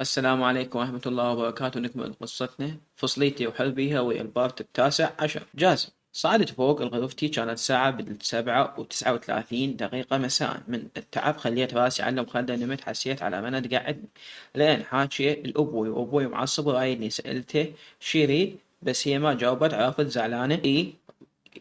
السلام عليكم ورحمة الله وبركاته. نكمل قصتنا. فصليتي وحل بيها ويا البارت ال19. جاسم صعدت فوق غرفتي، كانت الساعة ب7:39 مساء. من التعب خليت راسي على المخدة، نمت. حسيت على من تقعدني لين حاكي الأبوي، وأبوي معصب ورايدني. سألته شي يريد، بس هي ما جاوبت. عرفت زعلانة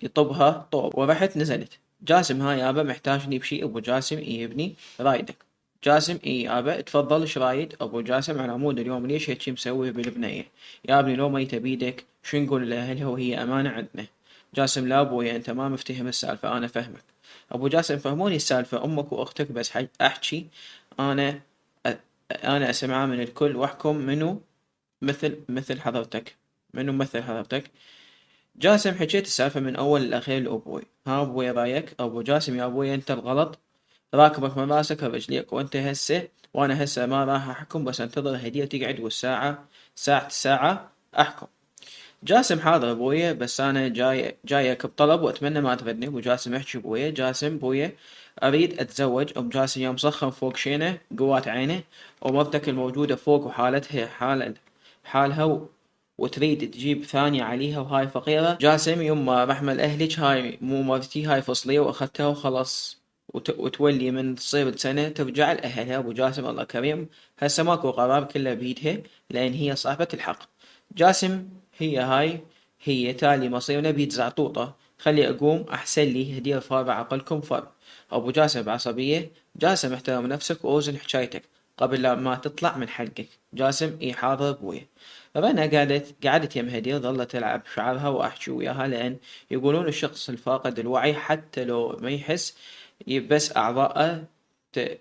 يطبها طوب ورحت نزلت. جاسم ها يابا محتاجني بشي؟ أبو جاسم إي ابني رايدك. جاسم اي يابا تفضل. ايش رايد ابو جاسم؟ على العمود اليوم ليش هيك مسوي بالبنيه؟ يا ابني لو ميته بيدك شو نقول لاهلها وهي امانه عندنا؟ جاسم لا ابويا، انت ما مفتهم السالفه، انا فهمك. ابو جاسم فهموني السالفه، امك واختك بس احكي. انا انا اسمعها من الكل واحكم منو مثل حضرتك. منو مثل حضرتك؟ جاسم حكيت السالفه من اول لاخير لابوي. ها ابوي رايك؟ ابو جاسم يا ابوي انت الغلط، راكبك من راسك لرجليك، وانت هسه وانا هسه ما راح احكم، بس انتظر الهدية تقعد والساعة ساعة الساعة احكم. جاسم حاضر ابويا، بس انا جايك بطلب واتمنى ما تردني. ابو جاسم احكي ابويا. جاسم ابويا اريد اتزوج. ابو جاسم يوم صخم فوق شينه قوات عينه، ومرتك الموجودة فوق وحالتها حالها وتريد تجيب ثانية عليها وهاي فقيرة. جاسم يما رحمة اهلك، هاي مو مرتي، هاي فصلية واخذتها وخلاص. وتولي من تصير سنة ترجع لأهلها. أبو جاسم الله كريم، هسه ماكو قرار، كله بيدها، لأن هي صاحبة الحق. جاسم هي تالي مصيرنا بيت زعطوطة. خلي أقوم أحسن لي هدية فارغة عقلكم فر. أبو جاسم بعصبية. جاسم احترم نفسك وأوزن حكايتك قبل لا ما تطلع من حلقك. جاسم اي حاضر ابوي. رنا قعدت يم هدية، ظلت تلعب شعرها واحكي وياها، لان يقولون الشخص الفاقد الوعي حتى لو ما يحس، بس اعضاءه ت-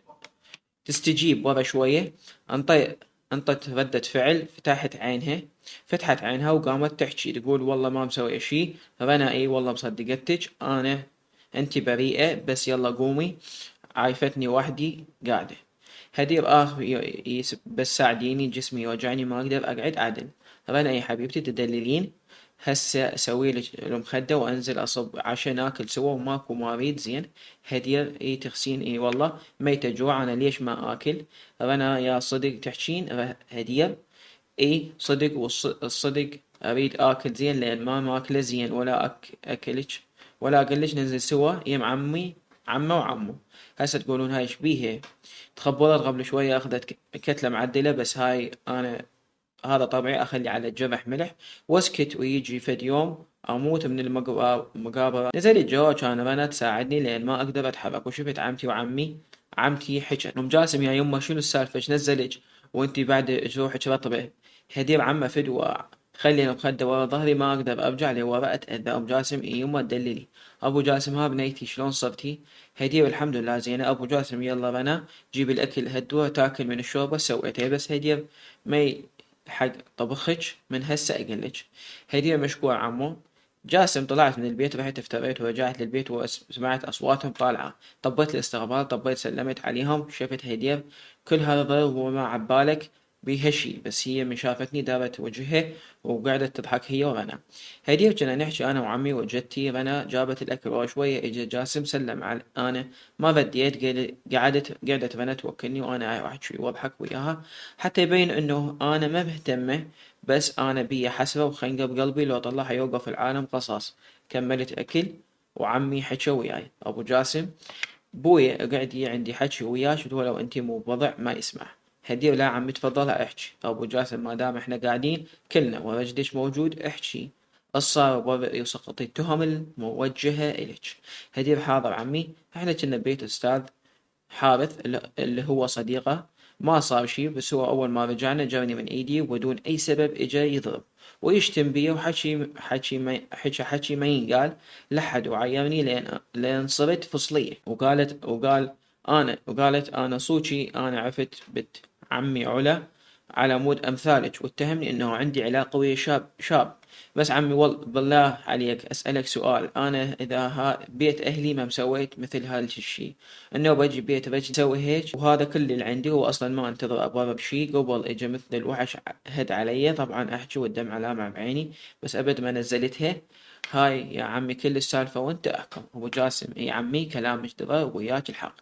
تستجيب. ورا شوية انطت ردة فعل. فتحت عينها وقامت تحكي، تقول والله ما مسوي شي. رنا اي والله مصدقتك، انتي بريئة، بس يلا قومي، عايفتني وحدي قاعدة. هدير بس ساعديني، جسمي يوجعني ما اقدر اقعد عدل. رنا يا حبيبتي تدللين؟ هسه اسوي لك المخدة وانزل اصب عشان ناكل سوا، وماكو ما اريد زين. هدير تخسين والله ميتة جوع، انا ليش ما اكل؟ رنا يا صدق تحكين؟ هدير صدق، والصدق اريد اكل زين، لان ما ماكله زين، ولا اكلك ولا اقلك ننزل سوا يم عمه وعمو. هسه تقولون هاي شبيهة تخبرت قبل شوية، اخذت كتلة معدلة، بس هاي انا هذا طبعي، اخلي على الجرح ملح واسكت، ويجي فد يوم اموت من المقابرة. نزلت جوا، كان رنا تساعدني لان ما اقدر اتحرك، وشفت عمتي وعمي. عمتي حكت ام جاسم يا يمه شنو السالفة، ايش نزلك وانتي بعد جروحك رطبة؟ هدير عمه فدوى، خلي المخدة ورا ظهري، ما اقدر ارجع لورا اتأذى. ام جاسم يمه تدللي. ابو جاسم ها بنيتي شلون صرتي؟ هدير الحمد لله زينة. ابو جاسم يلا رنا جيب الاكل هدوه تاكل من الشوربة سويتها، بس هدير ما حق طبخك من هسه اقلك. هدير مشكور عمو. جاسم طلعت من البيت، رحت افتريت ورجعت للبيت وسمعت اصواتهم طالعة. طبيت الاستقبال، طبيت سلمت عليهم، شفت هدير كل هذا ضرب وما عبالك بيها شي، بس هي من شافتني دارت وجهها وقعدت تضحك هي ورنا. هدير كنا نحكي انا وعمي وجدتي. رنا جابت الاكل، وشوية اجى جاسم سلم على انا ما بديت. قعدت رنا توكلني وانا احكي واضحك وياها، حتى يبين انه انا ما مهتمة، بس انا بي حسرة وخنقة بقلبي، لو طلعها يوقف العالم قصاص. كملت اكل وعمي حكى وياي. ابو جاسم بويا قاعد عندي حكي وياك، ولو انتي مو بوضع ما يسمع. هدير لا عمي تفضل احكي. ابو جاسم ما دام احنا قاعدين كلنا ورجلك موجود احكي الصار وبرئي وسقطي التهم الموجهة إليك. هدير حاضر عمي. احنا كنا ببيت استاذ حارث اللي هو صديقه. ما صار شي، بس هو أول ما رجعنا جرني من إيدي وبدون أي سبب إجا يضرب ويشتم بي، حكي ما ينقال لحد، وعيرني لين صرت فصلية. وقالت أنا صوتي أنا عفت بنت عمي علا على مود أمثالك، واتهمني إنه عندي علاقة ويا شاب بس عمي بالله عليك أسألك سؤال، أنا إذا بيت أهلي ما مسويت مثل هذا الشيء، إنه بجي بيت بجي أسوي هيك، وهذا كل اللي عندي، وأصلا ما أنتظر أضرب شيء قبل إجا مثل الوحش هد علي، طبعا أحكي والدمعة لامعة بعيني، بس أبد ما نزلتها. هاي يا عمي كل السالفة وأنت أحكم. أبو جاسم: يا عمي كلامك درر وياك الحق.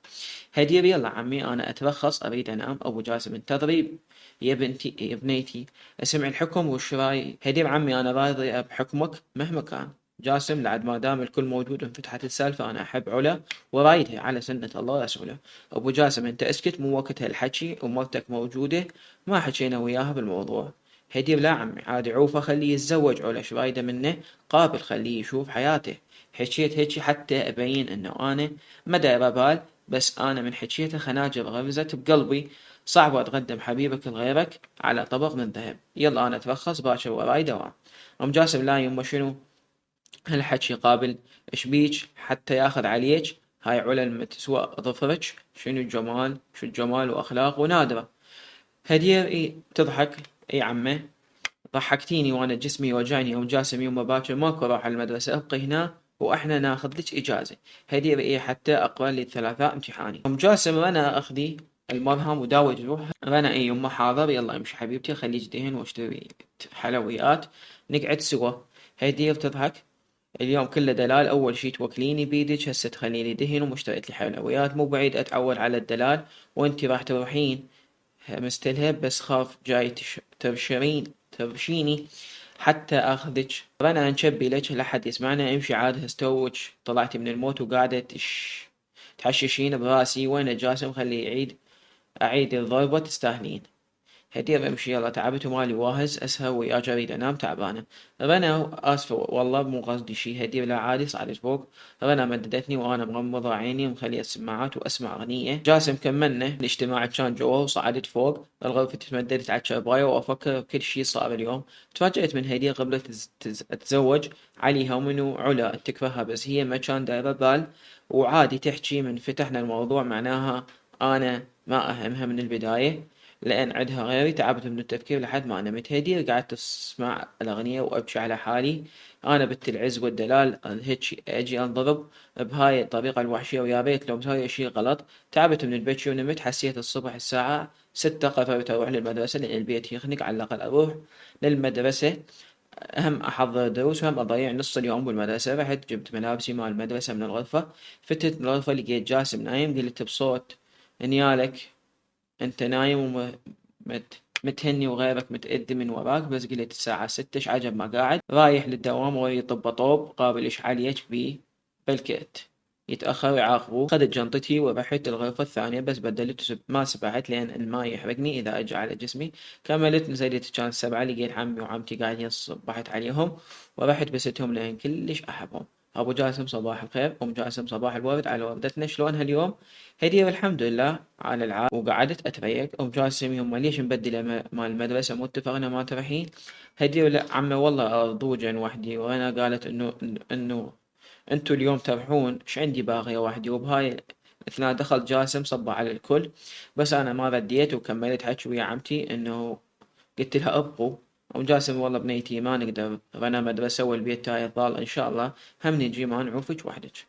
هدير: يلا عمي أنا أترخص أريد أنام. أبو جاسم: انتظري يا بنتي يا بنيتي اسمع الحكم وش راي. هدير: عمي أنا راضي بحكمك مهما كان. جاسم: لعد ما دام الكل موجود وانفتحت السالفة أنا أحب علا ورايدها على سنة الله ورسوله. أبو جاسم: أنت اسكت، مو وقت هالحكي، ومرتك موجودة ما حكينا وياها بالموضوع. هدير: لا عمي عادي، عوفه خليه يتزوج، علا ايش رايده منه، قابل خليه يشوف حياته. حكيت هيجي حتى أبين إنه أنا ما داير بال، بس أنا من حكيته خناجر غرزت بقلبي، صعب أتقدم حبيبك لغيرك على طبق من ذهب. يلا أنا أترخص باكر وراي دوام. أم جاسم: لا يمه شنو هالحكي قابل، إيش بيج حتى ياخذ عليك، هاي علا المتسوى ظفرك، شنو الجمال، شو الجمال وأخلاق ونادرة. هدير تضحك: اي عمه ضحكتيني وانا جسمي وجعني. ام جاسم: يوم باكر ماكو راح المدرسة، ابقي هنا واحنا ناخذ لك اجازة. هدير: حتى اقرا لي الثلاثاء امتحاني. ام جاسم: انا اخذي المرهم وداوي جروح. رنا: يمه حاضر، يلا امشي حبيبتي خليك دهن واشتري حلويات نقعد سوا. هدير تضحك: اليوم كله دلال، اول شي توكليني بيدك، هسه تخليني دهن ومشتريت لي حلويات، مو بعيد اتعود على الدلال، وانتي راح تروحين مستلهب، بس خاف جاي ترشيني حتى اخذك. رنا: نشبي لك لا حد يسمعنا، امشي عاد هستوك طلعتي من الموت وقاعدة تحششين براسي. وين جاسم خليه اعيد الضربة تستاهلين. هدير: امشي يلا تعبت ومالي واهز، اسهر وياك اريد انام تعبانة. رنا: اسفة والله مو قصدي شي. هدير: لا عادي صعدت فوق. رنا مددتني وانا مغمضة عيني ومخلية السماعات واسمع اغنية. جاسم: كملنا الاجتماع كان جوا وصعدت فوق الغرفة، تمددت على الشبراية وافكر بكل شي صار اليوم. تفاجأت من هدير قبل تتزوج عليها ومنو علا تكرهها، بس هي ما كان دايرة بال، وعادي تحكي من فتحنا الموضوع معناها انا ما اهمها من البداية، لأن عدها غيري. تعبت من التفكير لحد ما نمت. هدير: قعدت أسمع الأغنية وأبكي على حالي، أنا بنت العز والدلال هيك أجي أنضرب بهاي الطريقة الوحشية، ويا ريت لو مسوي شي غلط. تعبت من البكي ونمت. حسيت الصبح الساعة 6 قررت أروح للمدرسة لأن البيت يخنق، على الأقل أروح للمدرسة، هم أحضر دروس وهم أضيع نص اليوم بالمدرسة. رحت جبت ملابسي مال المدرسة من الغرفة، فتت من الغرفة لقيت جاسم نايم، قلت بصوت: نيالك انت نايم ومتهني وغيرك متأدي من وراك. بس قلت الساعة 6 ايش عجب ما قاعد رايح للدوام وهي طب طوب قابل ايش عليك بي بلكت يتأخر يعاقبوه. خذت جنطتي ورحت الغرفة الثانية، بس بدلت ما سبحت لأن الماء يحرقني إذا أجى على جسمي. كملت نزلت كان 7 لقيت عمي وعمتي قاعدين صبحت عليهم ورحت بستهم لأن كلش أحبهم. أبو جاسم: صباح الخير. أم جاسم: صباح الورد على وردتنا، شلونها اليوم؟ هدية: الحمد لله على العافية. وقعدت أتريق. أم جاسم: يما ليش مبدلة مال المدرسة، مو اتفقنا ما تروحين؟ هدية: لا عمي والله ضوجا وحدي، وأنا قالت إنه انتو اليوم تروحون، ايش عندي باغية وحدي. وبهاي اثناء دخل جاسم صب على الكل، بس أنا ما رديت وكملت حكي ويا عمتي إنه قلت لها ابقوا. أم جاسم: والله بنيتي ما نقدر، رنا مدرسة والبيت تاي ضال إن شاء الله، هم نجي ما نعوفك وحدك.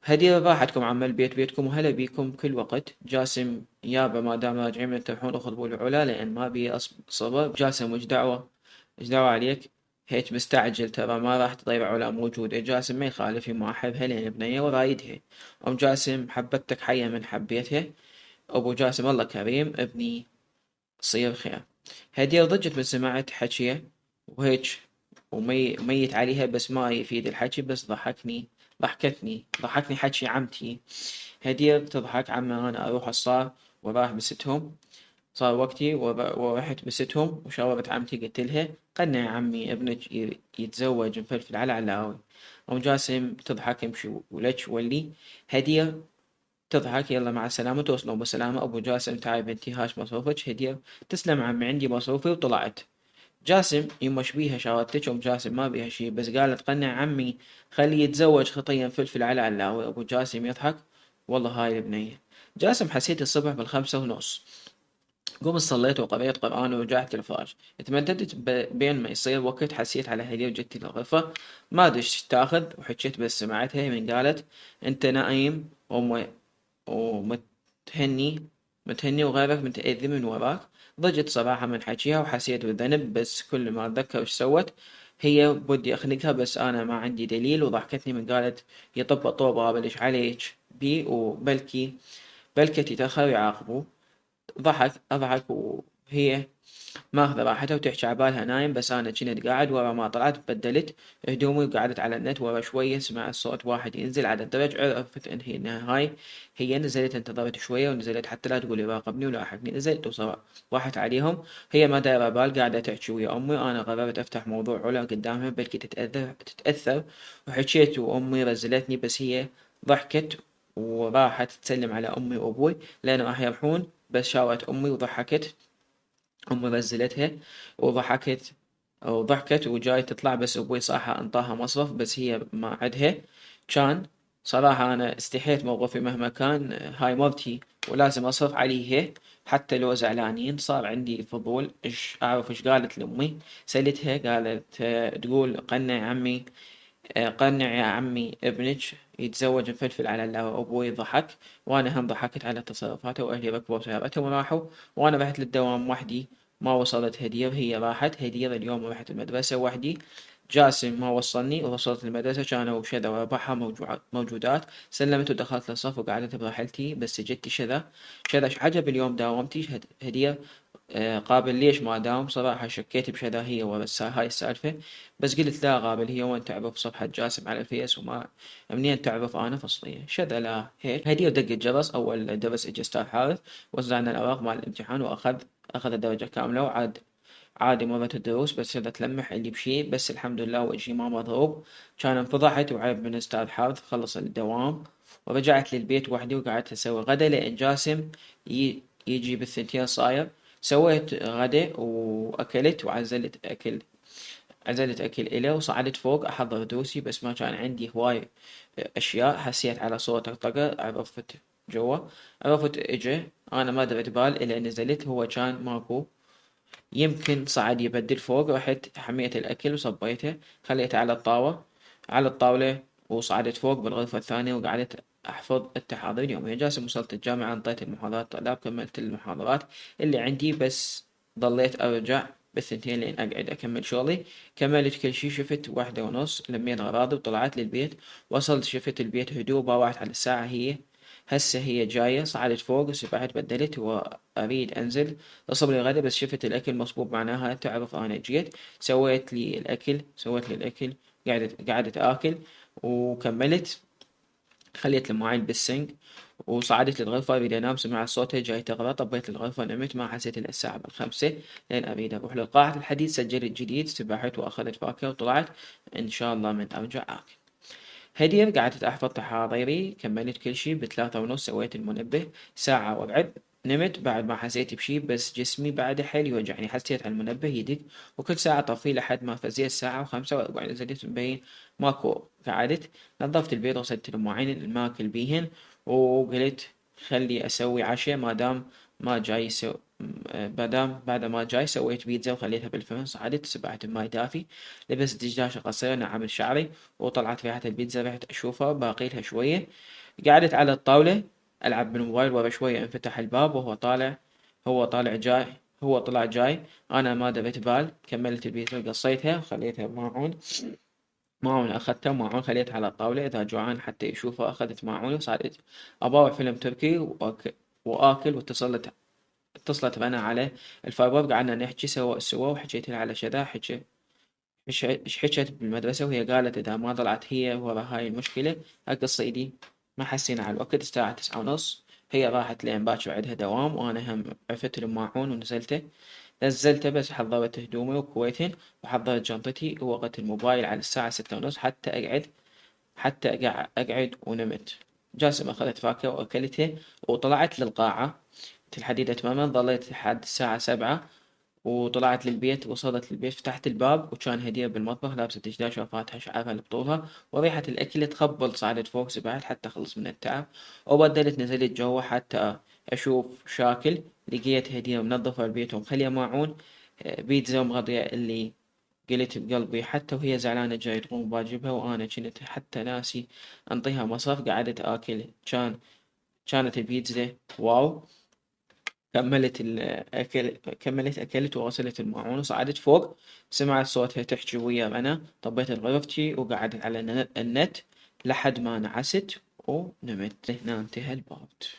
هدية: راحتكم عم البيت بيتكم وهلا بيكم كل وقت. جاسم: يابا ما دام راجعين من تروحون اخذوا العلا لأن ما بي صبر. جاسم: وش دعوة عليك هيك مستعجل، ترى ما راح تضيع علا موجودة. جاسم: ما يخالف ما أحبها لأن بنية ورايدها. أم جاسم: حبتك حية من حبيتها. أبو جاسم: الله كريم ابني صير خير. هدية ضجت من سمعت حكيه وهيج وميت عليها، بس ما يفيد الحكي، بس ضحكني حكي عمتي. هدية تضحك: عمي أنا أروح الصار وراح بستهم، صار وقتي ورحت بستهم. وشاورت عمتي قلت لها: قلنا يا عمي ابنك يتزوج مفلفل على علاوي. أم جاسم تضحك: امشي ولك ولي. هدية تضحك: يلا مع السلامة توصلون بالسلامة. أبو جاسم: تعال بنتي هاش مصروفك. هدية: تسلم عمي عندي مصروفي. وطلعت. جاسم: يما بيها شغلتك. أم جاسم: ما بيها شي، بس قالت قنع عمي خليه يتزوج خطيا فلفل على علاوي. أبو جاسم يضحك: والله هاي البنية. جاسم: حسيت الصبح بالخمسة ونص قمت صليت وقريت قرآن ورجعت الفراش. تمددت بين ما يصير وقت حسيت على هدية وجدتي للغرفة، ما دش تاخذ وحكيت بس سمعتها من قالت انت نايم ومتهني متهني وغيرك متأذي من وراك. ضجت صراحة من حكيها وحسيت بالذنب، بس كل ما أتذكر إيش سوت هي بدي أخنقها بس أنا ما عندي دليل. وضحكتني من قالت يطب طوبة بلش عليك بي بلكي تتأخر يعاقبوه. أضحك وهي ماخذة راحتها وتحكي عبالها نايم، بس أنا كنت قاعد ورا ما طلعت بدلت هدومي وقعدت على النت. ورا شوية سمعت صوت واحد ينزل على الدرج، عرفت إنها هاي هي. نزلت انتظرت شوية ونزلت حتى لا تقول راقبني ولاحقني. نزلت وراحت عليهم، هي ما دايرة بال قاعدة تحكي ويا أمي. أنا قررت أفتح موضوع علا قدامها بلكي تتأثر، وحكيت وأمي رزلتني، بس هي ضحكت وراحت تسلم على أمي وأبوي لأن راح يروحون. بس شاورت أمي وضحكت، أمي نزلتها وضحكت وجاي تطلع، بس أبوي صراحة انطاها مصرف بس هي ما عدها. كان صراحة أنا استحيت موقفي مهما كان، هاي مرتي ولازم أصرف عليها حتى لو زعلانين. صار عندي فضول إيش أعرف إيش قالت لأمي. سألتها قالت تقول قنع عمي، قنع يا عمي ابنك يتزوج مفلفل على الله. وأبوي ضحك وأنا هم ضحكت على تصرفاته، وأهلي ركبوا سيارتهم وراحوا وأنا رحت للدوام وحدي. ما وصلت هدير، هي راحت هدير اليوم ورحت المدرسة وحدي. جاسم ما وصلني ووصلت المدرسة، كانوا شذا وربعها موجودات. سلمت ودخلت للصف وقعدت براحلتي، بس جدتي شذا عجب اليوم داومتي هدير. قابل ليش ما داوم؟ صراحة شكيت بشذا هي ورا هاي السالفة، بس قلت لا قابل هي وين تعرف صفحة جاسم على الفيس وما منين تعرف أنا فصلية شذا. لا هيك هدية دق الجرس. أول درس إجا أستاذ حارث، وزعنا الأوراق مع الامتحان أخذ الدرجة كاملة. وعاد عادي مرت الدروس بس صرت تلمح اللي بشي، بس الحمد لله وجهي ما مضروب. كان انفضحت وعيب من أستاذ حارث. خلص الدوام ورجعت للبيت وحدي وقعدت أسوي غدا لأن جاسم يجي بالثنتين صاير. سويت غدا وأكلت وعزلت أكل، عزلت أكل إله وصعدت فوق أحضر دوسي، بس ما كان عندي هواي أشياء. حسيت على صوت طقطقة، عرفت جوا، عرفت إجا. أنا ما درت بال إلا نزلت، هو كان ماكو. يمكن صعد يبدل فوق، رحت حميت الأكل وصبيته خليته على الطاولة. وصعدت فوق بالغرفة الثانية وقعدت أحفظ التحاضر اليومية. جاسم وصلت الجامعة انطيت المحاضرات طلاب، كملت المحاضرات اللي عندي، بس ضليت أرجع بالثنتين لين أقعد أكمل شغلي. كملت كل شي، شفت 1:30 لميت أغراضي وطلعت للبيت. وصلت شفت البيت هدوء، باوعت على الساعة هسه هي جاية. صعدت فوق سبحت بدلت وأريد أنزل أصب لي الغدا، بس شفت الأكل مصبوب معناها تعرف أنا جيت. سويت لي الأكل، قعدت آكل وكملت. خليت المواعين بالسنك وصعدت للغرفة أريد أنام. سمعت صوتها جاي تغرى، طبيت الغرفة نمت. ما حسيت إلا الساعة بالخمسة لين أريد أروح لقاعة الحديث. سجلت جديد، سبحت وأخذت فاكهة وطلعت إن شاء الله من أرجع آكل. هدية قعدت أحفظ تحاضيري، كملت كل شي. ب3:30 سويت المنبه، ساعة وأقعد. نمت بعد ما حسيت بشي، بس جسمي بعد حيل يوجعني. حسيت على المنبه يدق وكل ساعة طفيه لحد ما فزيت الساعة 5:40. نزلت مبين ماكو. قعدت نظفت البيت وغسلت المواعين الماكل بيهن، وقلت خلي أسوي عشاء ما جاي سو... بعد ما جاي سويت بيتزا وخليتها بالفرن. صعدت سبعت بماي دافي، لبست دشداشة قصيرة، نعمل شعري، وطلعت ريحة البيتزا رحت أشوفها باقي لها شوية. قعدت على الطاولة ألعب بالموبايل. ورا شوية انفتح الباب هو طالع جاي هو طلع جاي. أنا ما دريت بال، كملت البيتزا قصيتها وخليتها بماعون أخذتها معون خليتها على الطاولة. إذا جوعان حتى يشوفها أخذت معوني وصارت أباوع فيلم تركي وآكل. اتصلت رنا على الفايبر، قعدنا نحكي سوا وحكيت لها على شذا إيش حكت بالمدرسة. وهي قالت إذا ما طلعت هي ورا هاي المشكلة القصيدي ما حسينا على الوقت. الساعة 9:30 هي راحت لين باكر عندها دوام، وأنا هم عفت الماعون نزلته بس حضرت هدومي وكويتهن وحضرت جنطتي ووقت الموبايل على الساعة 6:30 حتى أقعد ونمت. جاسم أخذت فاكهة وأكلتها وطلعت للقاعة الحديدة تماما. ظليت لحد الساعة 7 وطلعت للبيت. وصلت للبيت فتحت الباب وكان هدية بالمطبخ لابسة دشداشة وفاتحة شعرها بطولها، وريحة الأكل تخبل. صعدت فوق سبحت حتى أخلص من التعب، وبدلت نزلت جوا حتى أشوف شاكل لقيت هدية منظفة البيت ومخلية ماعون. بيتزا مغطية اللي قلت بقلبي، حتى وهي زعلانة جاي تقوم باجبها، وأنا كنت حتى ناسي أنطيها مصاف. قعدت آكل، كانت البيتزا واو. كملت أكلت وغسلت الماعون وصعدت فوق. سمعت صوتها تحكي ويا أنا، طبيت غرفتي وقعدت على النت لحد ما نعست ونمت. هنا انتهى البارت.